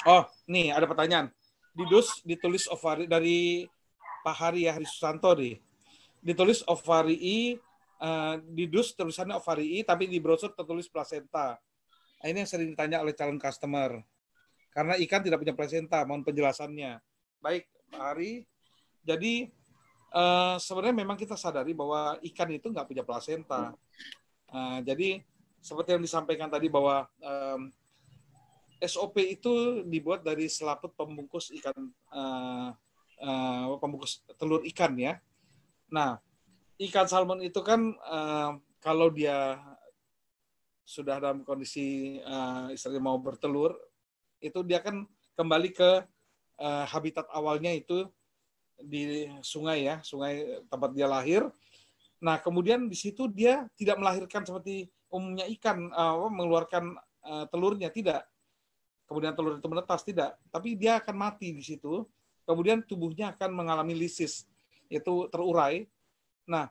Oh, nih ada pertanyaan. Di DUS ditulis ovari dari Pak Hari Susanto nih. Ditulis ovarii, di DUS tulisannya ovarii, tapi di brosur tertulis plasenta. Nah, ini yang sering ditanya oleh calon customer. Karena ikan tidak punya plasenta, mohon penjelasannya. Baik, Pak Hari. Jadi sebenarnya memang kita sadari bahwa ikan itu nggak punya plasenta. Jadi seperti yang disampaikan tadi bahwa SOP itu dibuat dari selaput pembungkus ikan, pembungkus telur ikan ya. Nah, ikan salmon itu kan kalau dia sudah dalam kondisi istilahnya mau bertelur, itu dia kan kembali ke habitat awalnya itu di sungai ya, sungai tempat dia lahir. Nah, kemudian di situ dia tidak melahirkan seperti umumnya ikan, mengeluarkan telurnya, tidak. Kemudian telur itu menetas, tidak. Tapi dia akan mati di situ. Kemudian tubuhnya akan mengalami lisis, yaitu terurai. Nah,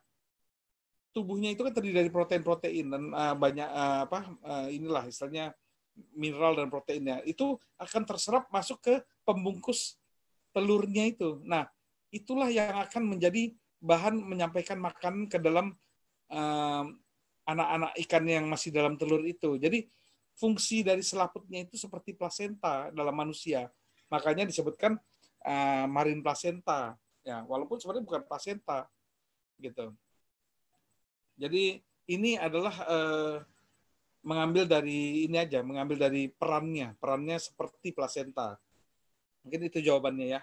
tubuhnya itu kan terdiri dari protein-protein dan banyak inilah istilahnya mineral dan proteinnya. Itu akan terserap masuk ke pembungkus telurnya itu. Nah, itulah yang akan menjadi bahan menyampaikan makanan ke dalam anak-anak ikan yang masih dalam telur itu. Jadi fungsi dari selaputnya itu seperti plasenta dalam manusia. Makanya disebutkan marine placenta. Ya, walaupun sebenarnya bukan placenta gitu. Jadi ini adalah mengambil dari ini aja, mengambil dari perannya seperti plasenta. Mungkin itu jawabannya ya.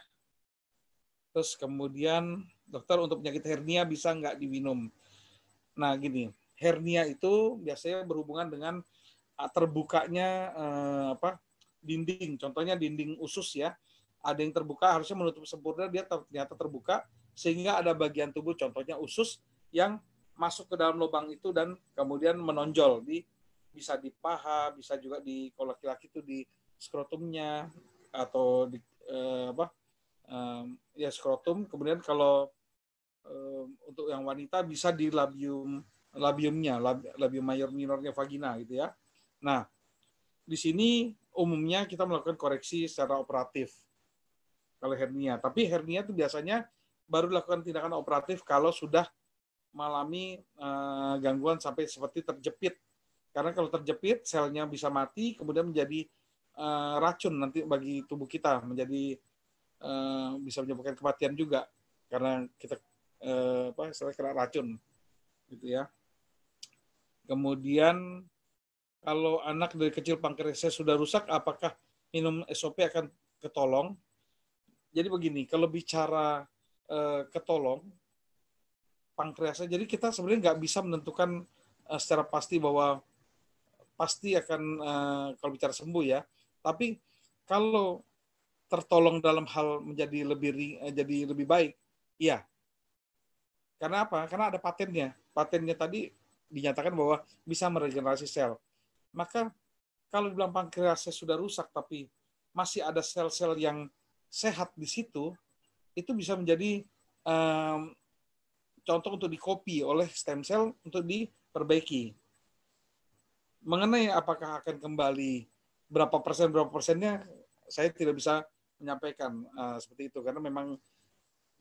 Terus kemudian dokter, untuk penyakit hernia bisa nggak diminum? Nah gini, hernia itu biasanya berhubungan dengan terbukanya dinding, contohnya dinding usus ya. Ada yang terbuka, harusnya menutup sempurna, dia ternyata terbuka sehingga ada bagian tubuh, contohnya usus, yang masuk ke dalam lubang itu dan kemudian menonjol bisa di paha, bisa juga di kalau laki-laki itu di skrotumnya atau di ya skrotum. Kemudian kalau untuk yang wanita bisa di labiumnya, labium major minornya vagina gitu ya. Nah, di sini umumnya kita melakukan koreksi secara operatif kalau hernia. Tapi hernia itu biasanya baru dilakukan tindakan operatif kalau sudah mengalami gangguan sampai seperti terjepit. Karena kalau terjepit, selnya bisa mati, kemudian menjadi racun nanti bagi tubuh kita, menjadi bisa menyebabkan kematian juga karena kita kena racun gitu ya. Kemudian kalau anak dari kecil pankreasnya sudah rusak, apakah minum SOP akan ketolong? Jadi begini, kalau bicara ketolong pankreasnya, jadi kita sebenarnya nggak bisa menentukan secara pasti bahwa pasti akan kalau bicara sembuh ya. Tapi kalau tertolong dalam hal jadi lebih baik, iya. Karena apa? Karena ada patennya. Patennya tadi dinyatakan bahwa bisa meregenerasi sel. Maka kalau dibilang pankreasnya sudah rusak tapi masih ada sel-sel yang sehat di situ, itu bisa menjadi contoh untuk dikopi oleh stem cell untuk diperbaiki. Mengenai apakah akan kembali berapa persennya, saya tidak bisa menyampaikan seperti itu karena memang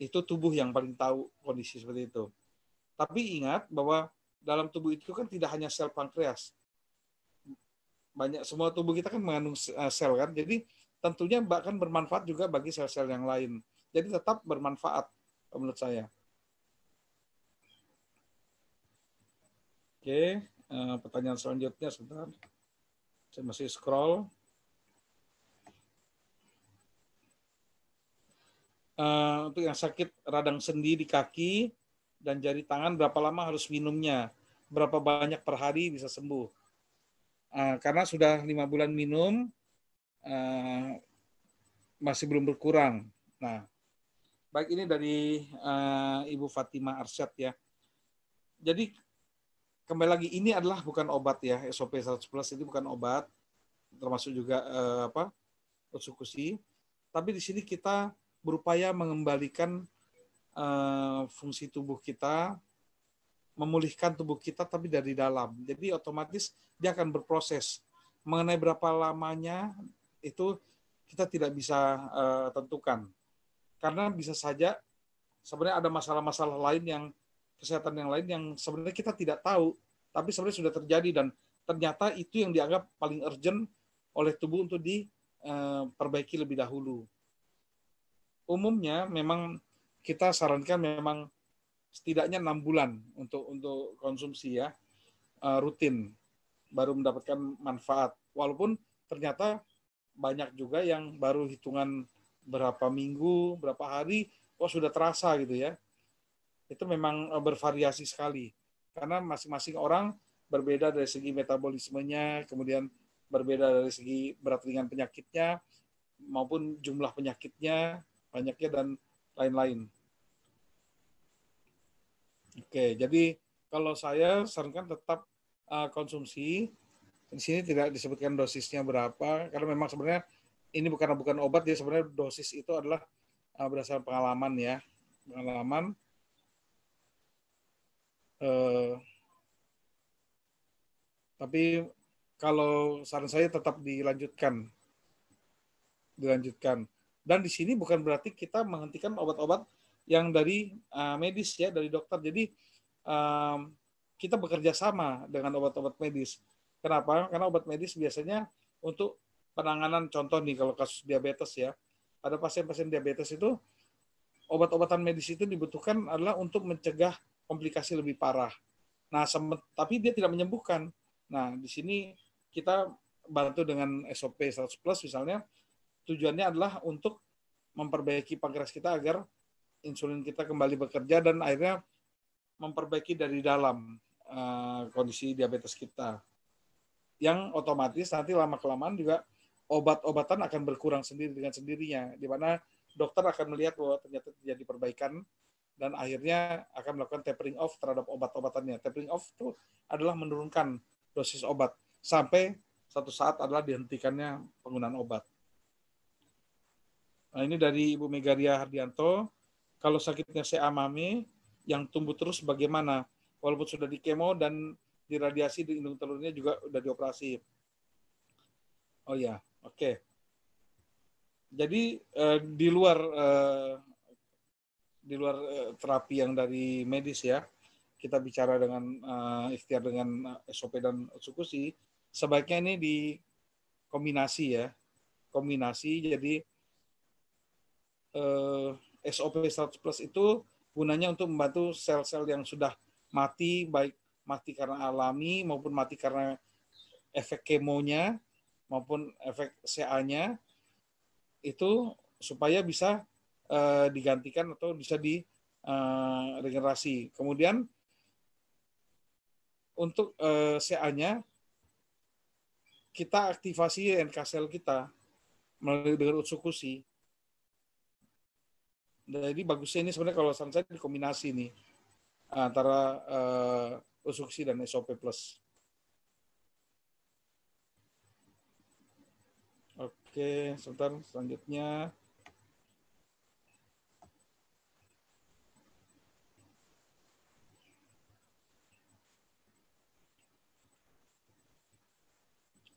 itu tubuh yang paling tahu kondisi seperti itu. Tapi ingat bahwa dalam tubuh itu kan tidak hanya sel pankreas, banyak, semua tubuh kita kan mengandung sel kan, jadi tentunya bahkan bermanfaat juga bagi sel-sel yang lain. Jadi tetap bermanfaat menurut saya. Oke, pertanyaan selanjutnya sebentar. Saya masih scroll. Untuk yang sakit radang sendi di kaki dan jari tangan, berapa lama harus minumnya? Berapa banyak per hari bisa sembuh? Karena sudah 5 bulan minum, masih belum berkurang. Nah, baik, ini dari Ibu Fatima Arsyad ya. Jadi kembali lagi, ini adalah bukan obat ya, SOP 100 plus itu bukan obat, termasuk juga persekusi. Tapi di sini kita berupaya mengembalikan fungsi tubuh kita, memulihkan tubuh kita tapi dari dalam. Jadi otomatis dia akan berproses. Mengenai berapa lamanya itu kita tidak bisa tentukan. Karena bisa saja sebenarnya ada masalah-masalah lain yang kesehatan yang lain yang sebenarnya kita tidak tahu, tapi sebenarnya sudah terjadi dan ternyata itu yang dianggap paling urgent oleh tubuh untuk diperbaiki lebih dahulu. Umumnya memang kita sarankan memang setidaknya 6 bulan untuk konsumsi ya, rutin baru mendapatkan manfaat. Walaupun ternyata banyak juga yang baru hitungan berapa minggu, berapa hari, sudah terasa gitu ya. Itu memang bervariasi sekali. Karena masing-masing orang berbeda dari segi metabolismenya, kemudian berbeda dari segi berat ringan penyakitnya, maupun jumlah penyakitnya, banyaknya, dan lain-lain. Oke, jadi kalau saya sarankan tetap konsumsi. Di sini tidak disebutkan dosisnya berapa, karena memang sebenarnya ini bukan obat, ya sebenarnya dosis itu adalah berdasarkan pengalaman ya, pengalaman. Tapi kalau saran saya tetap dilanjutkan. Dan di sini bukan berarti kita menghentikan obat-obat yang dari medis ya, dari dokter. Jadi kita bekerja sama dengan obat-obat medis. Kenapa? Karena obat medis biasanya untuk penanganan, contoh nih kalau kasus diabetes ya, pada pasien-pasien diabetes itu obat-obatan medis itu dibutuhkan adalah untuk mencegah komplikasi lebih parah. Nah, tapi dia tidak menyembuhkan. Nah, di sini kita bantu dengan SOP 100 plus misalnya, tujuannya adalah untuk memperbaiki pankreas kita agar insulin kita kembali bekerja dan akhirnya memperbaiki dari dalam kondisi diabetes kita. Yang otomatis nanti lama-kelamaan juga obat-obatan akan berkurang sendiri dengan sendirinya, di mana dokter akan melihat bahwa ternyata terjadi perbaikan dan akhirnya akan melakukan tapering off terhadap obat-obatannya. Tapering off itu adalah menurunkan dosis obat sampai satu saat adalah dihentikannya penggunaan obat. Nah, ini dari Ibu Megaria Hardianto. Kalau sakitnya CA mame yang tumbuh terus bagaimana? Walaupun sudah di kemo dan diradiasi, di indung telurnya juga udah dioperasi. Oh ya, oke. Jadi di luar terapi yang dari medis ya, kita bicara dengan ikhtiar dengan SOP dan eksekusi, sebaiknya ini dikombinasi ya. Kombinasi, jadi SOP 100 plus itu gunanya untuk membantu sel-sel yang sudah mati, baik mati karena alami maupun mati karena efek kemonya maupun efek CA-nya, itu supaya bisa digantikan atau bisa regenerasi. Kemudian untuk CA-nya kita aktivasi NK sel kita melalui dengan utsukushi. Jadi bagusnya ini sebenarnya kalau saran saya dikombinasi nih antara utsukushi dan SOP plus. Oke, sebentar, selanjutnya.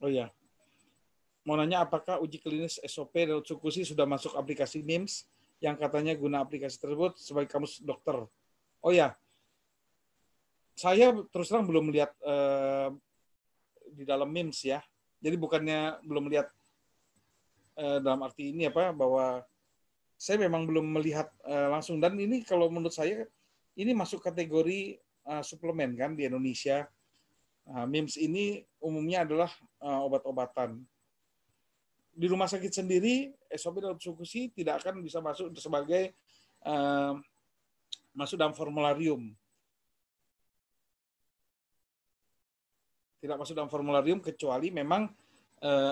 Oh ya, mau nanya apakah uji klinis SOP dan utsukushi sudah masuk aplikasi MIMS yang katanya guna aplikasi tersebut sebagai kamus dokter. Oh ya, saya terus terang belum melihat di dalam MIMS ya. Jadi bukannya belum melihat dalam arti ini bahwa saya memang belum melihat langsung, dan ini kalau menurut saya ini masuk kategori suplemen kan di Indonesia. MIMS ini umumnya adalah obat-obatan. Di rumah sakit sendiri SOP dan utsukushi tidak akan bisa masuk sebagai masuk dalam formularium. Tidak masuk dalam formularium kecuali memang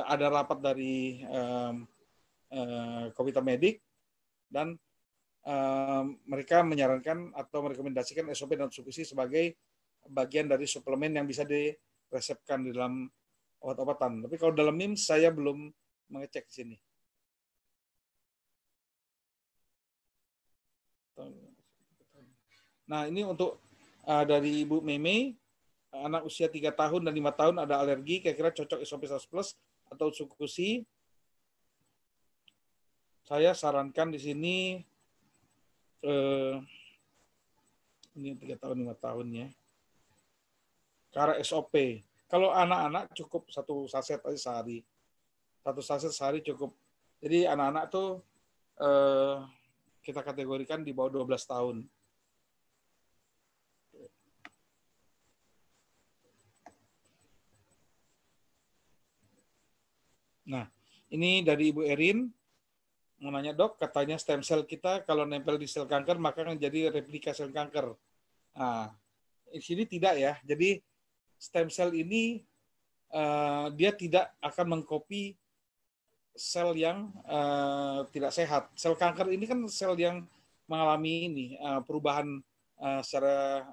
ada rapat dari Komite Medik dan mereka menyarankan atau merekomendasikan SOP dan utsukushi sebagai bagian dari suplemen yang bisa diresepkan di dalam obat-obatan. Tapi kalau dalam MIMS saya belum mengecek di sini. Nah, ini untuk dari Ibu Meme, anak usia 3 tahun dan 5 tahun ada alergi, kira-kira cocok SOP 100 plus atau utsukushi. Saya sarankan di sini ini 3 tahun 5 tahun ya. Ke arah SOP. Kalau anak-anak cukup 1 saset aja sehari. 1 saset sehari cukup. Jadi anak-anak tuh kita kategorikan di bawah 12 tahun. Nah, ini dari Ibu Erin mau nanya, dok, katanya stem cell kita kalau nempel di sel kanker maka akan jadi replika sel kanker. Nah, di sini tidak ya. Jadi stem cell ini dia tidak akan mengcopy sel yang tidak sehat. Sel kanker ini kan sel yang mengalami ini perubahan secara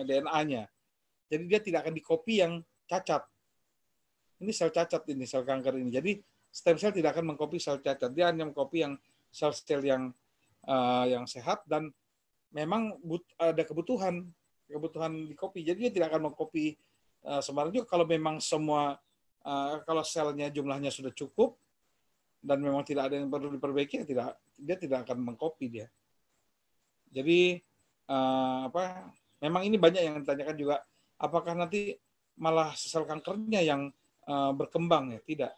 DNA-nya. Jadi dia tidak akan di-copy yang cacat. Ini sel cacat ini, sel kanker ini. Jadi stem cell tidak akan mengcopy sel cacat. Dia hanya mengcopy yang sel-sel yang sehat dan memang ada kebutuhan di-copy. Jadi dia tidak akan mengcopy sembarang juga. Kalau memang semua kalau selnya jumlahnya sudah cukup dan memang tidak ada yang perlu diperbaiki, dia tidak akan mengcopy dia. Jadi memang ini banyak yang ditanyakan juga, apakah nanti malah sel kankernya yang berkembang ya? Tidak.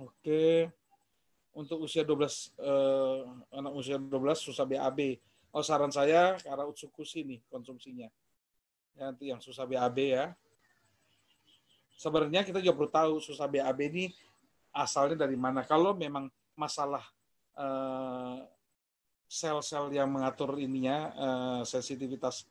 Oke. Untuk usia 12 anak usia 12 susah BAB. Oh, saran saya ke arah Utsukushi nih konsumsinya. Ya, nanti yang susah BAB ya. Sebenarnya kita juga perlu tahu susah BAB ini asalnya dari mana. Kalau memang masalah sel-sel yang mengatur ininya sensitivitas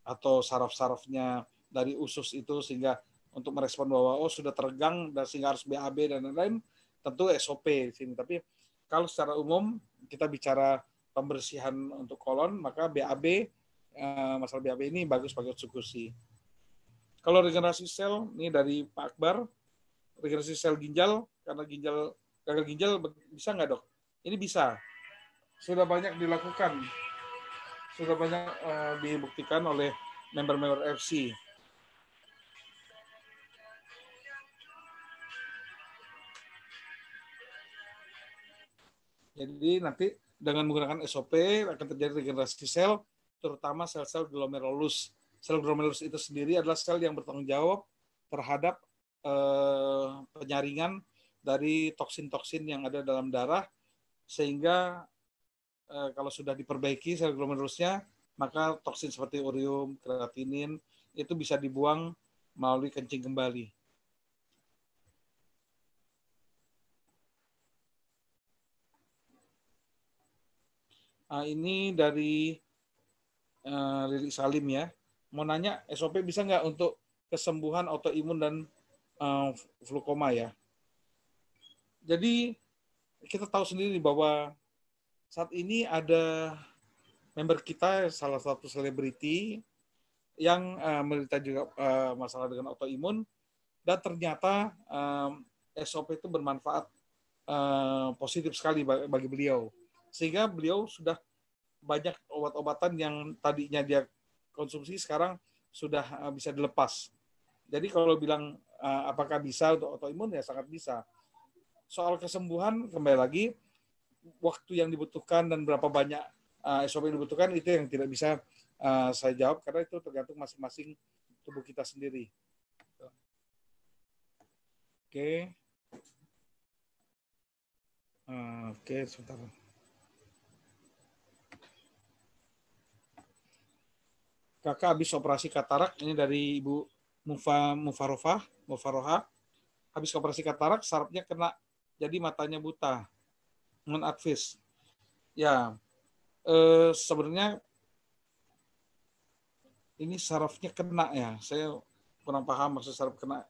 atau saraf-sarafnya dari usus itu sehingga untuk merespon bahwa sudah teregang dan sehingga harus BAB dan lain-lain, tentu SOP di sini. Tapi kalau secara umum kita bicara pembersihan untuk kolon, maka BAB masalah BAB ini bagus pakai Utsukushi. Kalau regenerasi sel ini dari Pak Akbar, regenerasi sel ginjal karena gagal ginjal bisa nggak, dok? Ini bisa. Sudah banyak dilakukan, sudah banyak dibuktikan oleh member-member FC. Jadi nanti dengan menggunakan SOP akan terjadi regenerasi sel, terutama sel-sel glomerulus. Sel glomerulus itu sendiri adalah sel yang bertanggung jawab terhadap penyaringan dari toksin-toksin yang ada dalam darah, sehingga kalau sudah diperbaiki sel glomerusnya, maka toksin seperti urium, kreatinin itu bisa dibuang melalui kencing kembali. Ini dari Lilik Salim ya. Mau nanya, SOP bisa nggak untuk kesembuhan autoimun dan flukoma ya? Jadi kita tahu sendiri bahwa saat ini ada member kita, salah satu selebriti yang menderita juga masalah dengan autoimun, dan ternyata SOP itu bermanfaat positif sekali bagi beliau. Sehingga beliau sudah banyak obat-obatan yang tadinya dia konsumsi sekarang sudah bisa dilepas. Jadi kalau bilang apakah bisa untuk autoimun, ya sangat bisa. Soal kesembuhan, kembali lagi, waktu yang dibutuhkan dan berapa banyak SOP yang dibutuhkan, itu yang tidak bisa saya jawab, karena itu tergantung masing-masing tubuh kita sendiri. Oke. Oke, sebentar. Kakak habis operasi katarak, ini dari Ibu Mufaroha. Habis operasi katarak, sarafnya kena, jadi matanya buta. Non-advis. Ya, sebenarnya ini sarafnya kena ya. Saya kurang paham maksud saraf kena.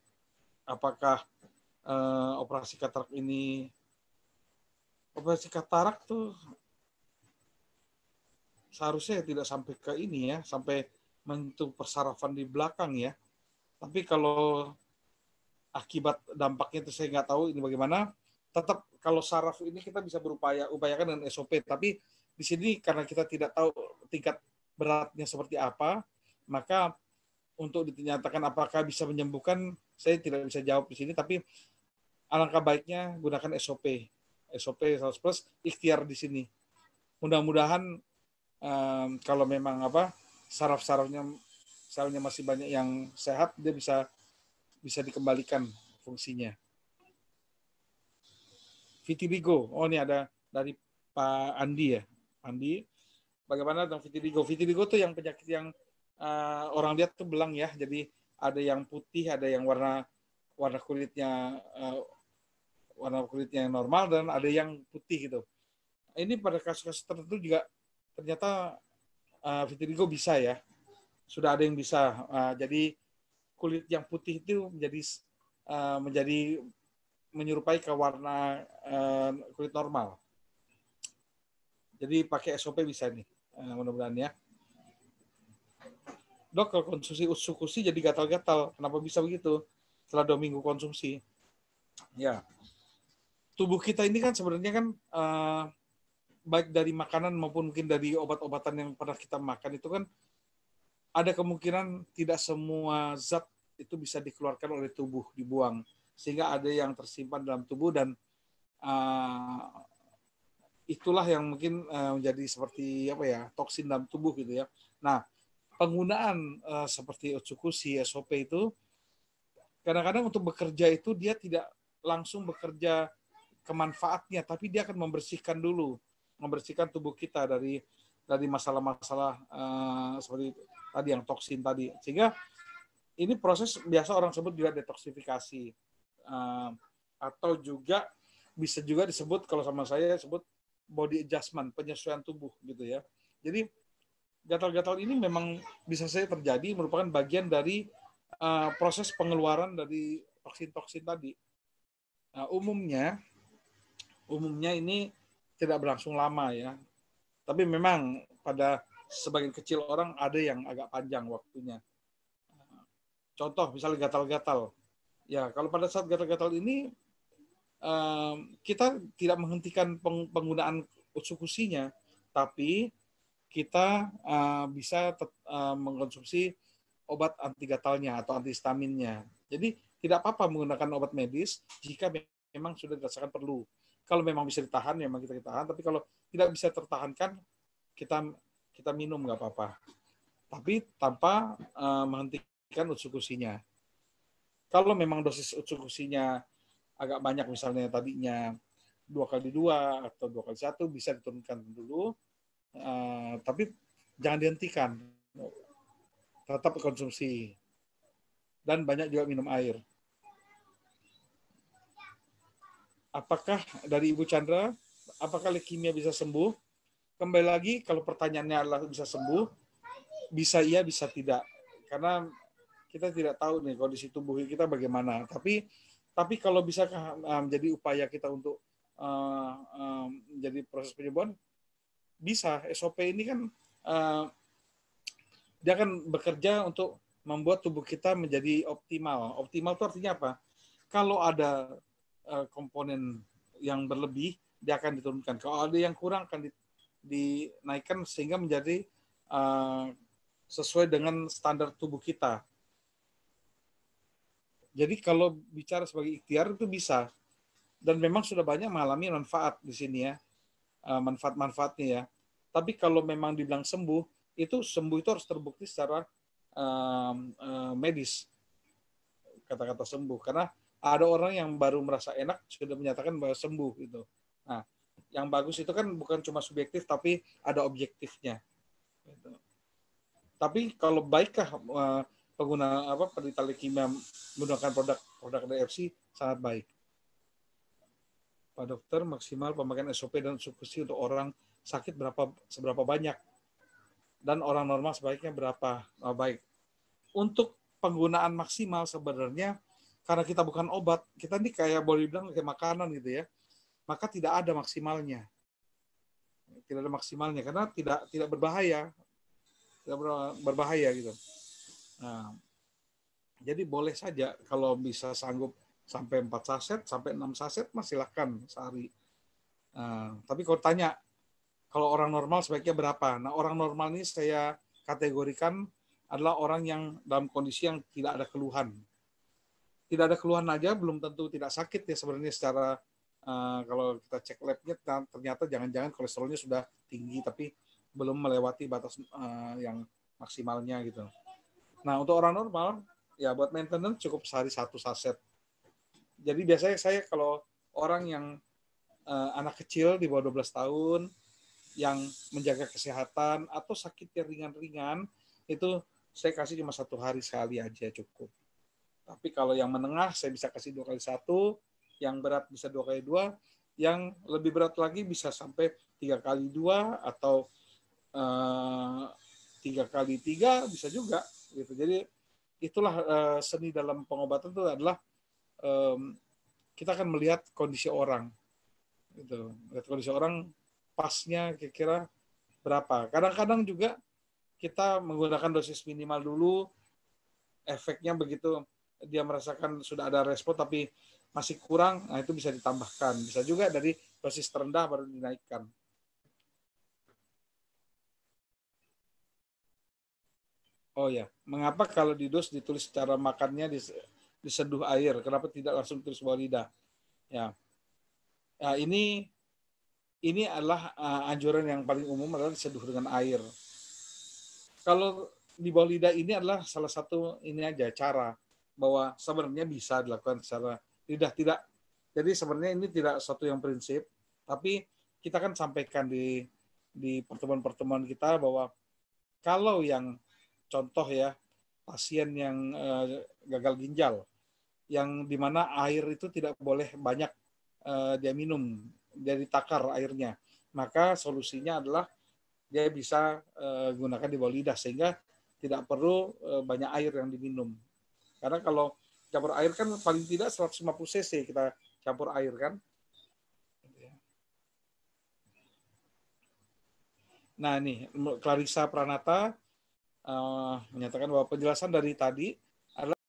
Apakah operasi katarak ini, operasi katarak tuh seharusnya tidak sampai ke ini ya, sampai menyentuh persarafan di belakang ya. Tapi kalau akibat dampaknya itu saya nggak tahu ini bagaimana. Tetap kalau saraf ini kita bisa upayakan dengan SOP. Tapi di sini karena kita tidak tahu tingkat beratnya seperti apa, maka untuk dinyatakan apakah bisa menyembuhkan, Saya tidak bisa jawab di sini, tapi alangkah baiknya gunakan SOP 100 plus, ikhtiar di sini. Mudah-mudahan kalau memang sarafnya masih banyak yang sehat, dia bisa dikembalikan fungsinya. Vitiligo, oh ini ada dari Pak Andi ya, Andi. Bagaimana tentang vitiligo? Vitiligo tuh yang penyakit yang orang lihat tuh belang ya, jadi ada yang putih, ada yang warna kulitnya yang normal, dan ada yang putih gitu. Ini pada kasus-kasus tertentu juga ternyata vitiligo bisa ya, sudah ada yang bisa. Jadi kulit yang putih itu menjadi menyerupai ke warna kulit normal. Jadi pakai SOP bisa nih, mudah-mudahan ya. Dok, kalau konsumsi utsukushi jadi gatal-gatal, kenapa bisa begitu? Setelah 2 minggu konsumsi. Ya, tubuh kita ini kan sebenarnya kan baik dari makanan maupun mungkin dari obat-obatan yang pernah kita makan itu kan ada kemungkinan tidak semua zat itu bisa dikeluarkan oleh tubuh, dibuang. Sehingga ada yang tersimpan dalam tubuh, dan itulah yang mungkin menjadi seperti toksin dalam tubuh gitu ya. Nah, penggunaan seperti utsukushi, SOP itu kadang-kadang untuk bekerja itu dia tidak langsung bekerja ke manfaatnya, tapi dia akan membersihkan tubuh kita dari masalah-masalah seperti tadi yang toksin tadi. Sehingga ini proses biasa orang sebut juga detoksifikasi, atau juga bisa juga disebut, kalau sama saya sebut body adjustment, penyesuaian tubuh gitu ya. Jadi gatal-gatal ini memang bisa saja terjadi, merupakan bagian dari proses pengeluaran dari toksin-toksin tadi. Nah, umumnya ini tidak berlangsung lama ya. Tapi memang pada sebagian kecil orang ada yang agak panjang waktunya. Contoh misalnya gatal-gatal. Ya, kalau pada saat gatal-gatal ini kita tidak menghentikan penggunaan utsukushinya, tapi kita bisa mengkonsumsi obat anti gatalnya atau antihistaminnya. Jadi tidak apa-apa menggunakan obat medis jika memang sudah dirasakan perlu. Kalau memang bisa ditahan, memang kita tahan. Tapi kalau tidak bisa tertahankan, kita minum nggak apa-apa. Tapi tanpa menghentikan utsukushinya. Kalau memang dosis utsukushinya agak banyak, misalnya tadinya 2x2 atau 2x1, bisa diturunkan dulu. Tapi jangan dihentikan, tetap konsumsi, dan banyak juga minum air. Apakah dari Ibu Chandra, apakah leukemia bisa sembuh? Kembali lagi, kalau pertanyaannya adalah bisa sembuh, bisa iya, bisa tidak, karena kita tidak tahu nih kondisi tubuh kita bagaimana. Tapi kalau bisa menjadi upaya kita untuk menjadi proses penyembuhan, bisa. SOP ini kan dia akan bekerja untuk membuat tubuh kita menjadi optimal. Optimal itu artinya apa? Kalau ada komponen yang berlebih, dia akan diturunkan. Kalau ada yang kurang, akan dinaikkan sehingga menjadi sesuai dengan standar tubuh kita. Jadi kalau bicara sebagai ikhtiar itu bisa. Dan memang sudah banyak mengalami manfaat di sini ya. Manfaat-manfaatnya ya. Tapi kalau memang dibilang sembuh itu harus terbukti secara medis. Kata-kata sembuh. Karena ada orang yang baru merasa enak sudah menyatakan bahwa sembuh gitu. Nah, yang bagus itu kan bukan cuma subjektif tapi ada objektifnya. Gitu. Tapi kalau baikkah pengguna penderita leukemia menggunakan produk DFC, sangat baik. Pak Dokter, maksimal pemakaian SOP dan utsukushi untuk orang sakit seberapa banyak? Dan orang normal sebaiknya berapa? Baik. Untuk penggunaan maksimal sebenarnya, karena kita bukan obat, kita ini kayak boleh bilang kayak makanan gitu ya, maka tidak ada maksimalnya. Tidak ada maksimalnya karena tidak berbahaya. Tidak berbahaya gitu. Nah, jadi boleh saja kalau bisa sanggup sampai 4 saset, sampai 6 saset, silahkan sehari. Nah, tapi kalau tanya, kalau orang normal sebaiknya berapa? Nah, orang normal ini saya kategorikan adalah orang yang dalam kondisi yang tidak ada keluhan. tidak ada keluhan aja belum tentu tidak sakit ya sebenarnya secara kalau kita cek labnya ternyata jangan-jangan kolesterolnya sudah tinggi tapi belum melewati batas yang maksimalnya gitu. Nah untuk orang normal ya buat maintenance cukup sehari 1 saset. Jadi biasanya saya kalau orang yang anak kecil di bawah 12 tahun yang menjaga kesehatan atau sakit yang ringan-ringan itu saya kasih cuma 1 hari sekali aja cukup. Tapi kalau yang menengah saya bisa kasih 2 kali 1, yang berat bisa 2 kali 2, yang lebih berat lagi bisa sampai 3 kali 2 atau 3 kali 3 bisa juga gitu. Jadi itulah seni dalam pengobatan itu adalah kita akan melihat kondisi orang gitu. Lihat kondisi orang pasnya kira-kira berapa. Kadang-kadang juga kita menggunakan dosis minimal dulu, efeknya begitu dia merasakan sudah ada respon tapi masih kurang, nah itu bisa ditambahkan. Bisa juga dari dosis terendah baru dinaikkan. Oh ya, mengapa kalau di dos ditulis cara makannya diseduh air? Kenapa tidak langsung tulis bawah lidah? Ya, ya ini adalah anjuran yang paling umum adalah diseduh dengan air. Kalau di bawah lidah ini adalah salah satu ini aja cara bahwa sebenarnya bisa dilakukan secara lidah tidak. Jadi sebenarnya ini tidak suatu yang prinsip, tapi kita kan sampaikan di pertemuan-pertemuan kita bahwa kalau yang contoh ya pasien yang gagal ginjal yang dimana air itu tidak boleh banyak dia minum, dia ditakar airnya, maka solusinya adalah dia bisa gunakan di bawah lidah sehingga tidak perlu banyak air yang diminum. Karena kalau campur air kan paling tidak 150 cc kita campur air kan. Nah ini Clarissa Pranata menyatakan bahwa penjelasan dari tadi